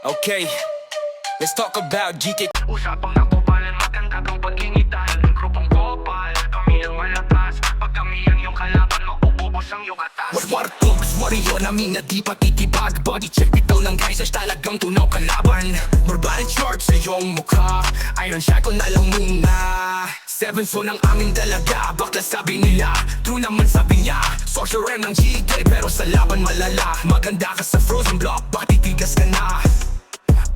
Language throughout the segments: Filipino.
Okay, let's talk about GK. Usapang nakupalan, maganda kang pag-ingitan. Grupong kopal, kami ang malakas. Pag kami ang iyong kalaban, maububos ang iyong atas. What thugs, warrior namin na di patitibag. Body check, bitaw ng guys, talagang tunaw kalaban. Verbal short sa iyong mukha, iron shackle na lang muna. 7 so ng aming dalaga, bakla sabi nila. True naman sabi niya, sorcerer ng GK. Pero sa laban malala, maganda ka sa frozen block, bakit titigas ka na?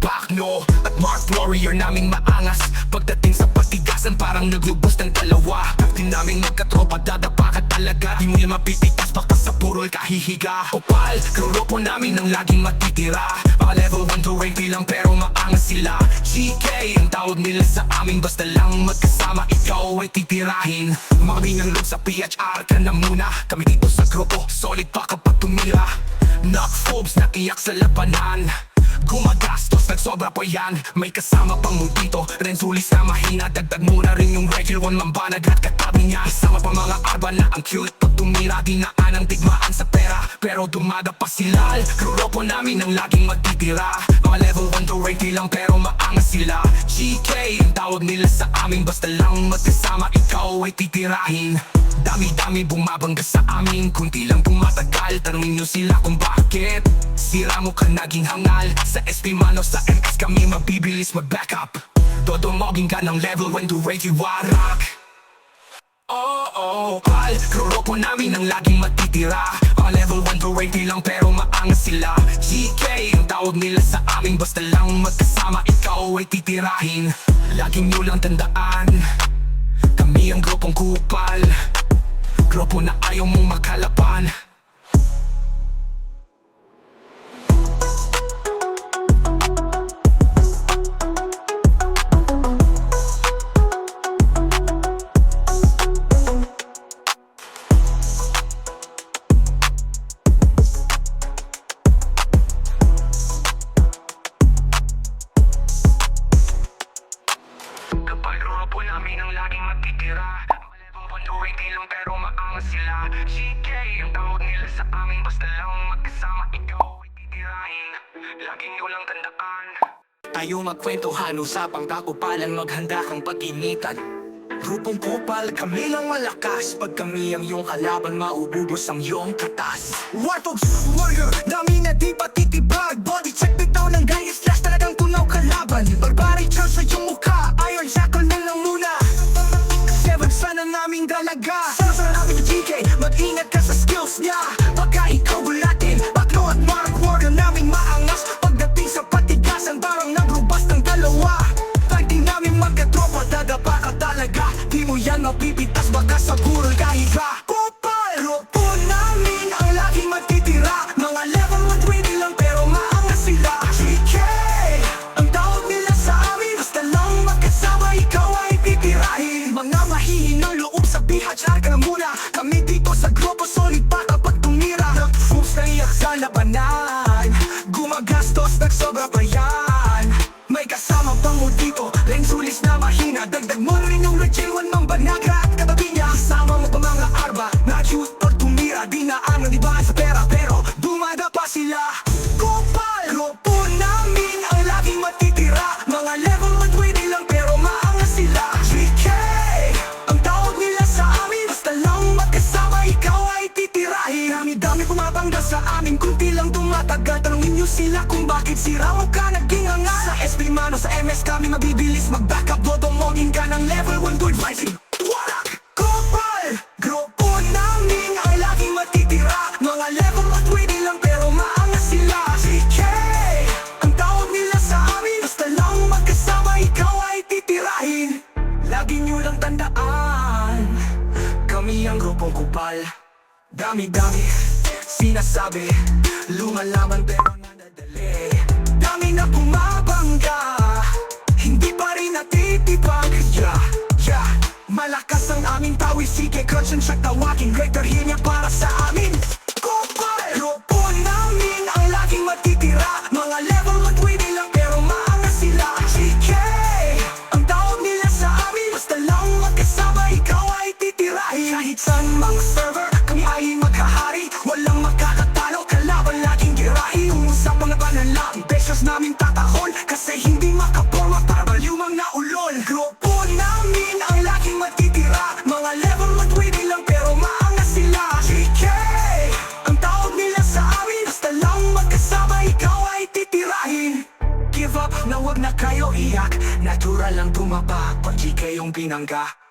Bakno at Mark Warrior naming maangas. Pagdating sa patigasan parang naglubos ng dalawa. Captain naming magkatropa, dadapa ka talaga. Di mo yan mapipitas baka sa purol kahihiga. Opal, grupo namin ang laging matitira. Mga level 1 to rank lang pero maangas sila. GK ang tawag nila sa amin, basta lang magkasama ikaw ay titirahin. Mami ng load sa PHR ka na muna. Kami dito sa grupo, solid pa kapag tumira. Knock phobes, nakiyak sa labanan. Gumagastos, nagsobra pa yan. May kasama pang mo dito, Renzulis na mahina. Dagdag mo na rin yung regular one, mambanag at katabi niya. Isama pa mga arba na ang cute. Pag tumira, dinaan ang digmaan sa pera. Pero dumada pa sila. Grupo namin ang laging magtitira. Mga level 1 to rate lang pero maangas sila. GK ang tawag nila sa amin, basta lang magkasama ikaw ay titirahin. Dami-dami bumabangga sa amin, kunti lang tumatagal. Tanungin nyo sila kung bakit sira mo ka naging hangal. Sa SP mano sa MS kami mabibilis mag-back up. Dodumogin ka ng level 1 to rate warak. Pal, grupo namin ang laging matitira. Mga level 1 to rate lang pero maangas sila. GK ang tawag nila sa amin, basta lang magkasama ikaw ay titirahin. Laging nyo lang tandaan, kami ang grupong kupal. Grupo na ayaw mong makalaban. Kapag grupo namin ang laging matitira. Level 1 to 80 lang pero maangas sila. GK ang tawag nila sa amin, basta lang magkasama ikaw ay titirahin. Laging nyo lang tandaan, Tayo magkwentuhan, usapang kakupalan, maghanda kang pag-initan. Grupong kupal, kami lang malakas. Pag kami ang iyong kalaban, maububos ang iyong katas. Warthogs, warrior, dami na di patitibag. Body check, bitaw ng guys, slash talagang tunaw kalaban. Barbaric charge sa iyong mukha, iron shackle na lang muna. 7 sana naming dalaga. Sa naming GK, mag-ingat ka sa skills niya. Baka ikaw bulatin, Bakno at Mark Warrior naming maangas. Pagdating sa patigasan, parang nagrubas ng dalawa. Fighting namin magkatropa, dadapa ka talaga. Di mo yan mapipitas, baka sa burol kahiga. Kopal, grupo namin ang laging matitira. Mga level 120 lang pero maangas sila. GK, ang tawag nila sa amin, basta lang magkasama ikaw ay titirahin. Mga mahihinang loob sa PHR ka na muna. Kami dito sa grupo, solid pa kapag tumira. Nag-fools na iyak sa labanan, gumagastos, nagsobra pa yan. May kasama pang mo dito, Renzulis na mahina. Dagdag mo rin yung Regil 1 mambanagra at katabi niya. Isama mo pa mga arba na cute. Pag tumira, dinaan ang ibaan sa pera. Pero dumada pa sila. Kopal, grupo namin ang laging matitira. Mga level 120 lang pero maangas sila. GK, ang tawag nila sa amin, basta lang magkasama ikaw ay titirahin. Dami-dami bumabangga sa amin, kunti lang tumatagal. Tanungin nyo sila kung bakit sira mo ka naging hangal. Sa SP mano sa MS kami mabibilis mag-back up. Dodumogin ka ng level 1 to advising warak. Kopal, grupo namin ang laging matitira. Mga level 120 lang pero maangas sila. GK, ang tawag nila sa amin, basta lang magkasama ikaw ay titirahin. Lagi nyo lang tandaan, kami ang grupong kupal. Dami-dami sinasabi, lumalaban pero nadadali. Dami na bumabangga, hindi pa rin natitibag. Malakas ang aming tawis, sige crunch and check, tawagin Rector niya para sa amin. Kopal, grupo namin ang laging matitira. Mga level 120 lang pero maangas sila. GK, ang tawag nila sa amin, basta lang magkasama ikaw ay titirahin. Kahit saan mga server, kami ay maghahari. Walang makakatalo, kalaban laging girahin. Umusap mga banal lang, beses namin tata lang tumapa, pag GK yung binangga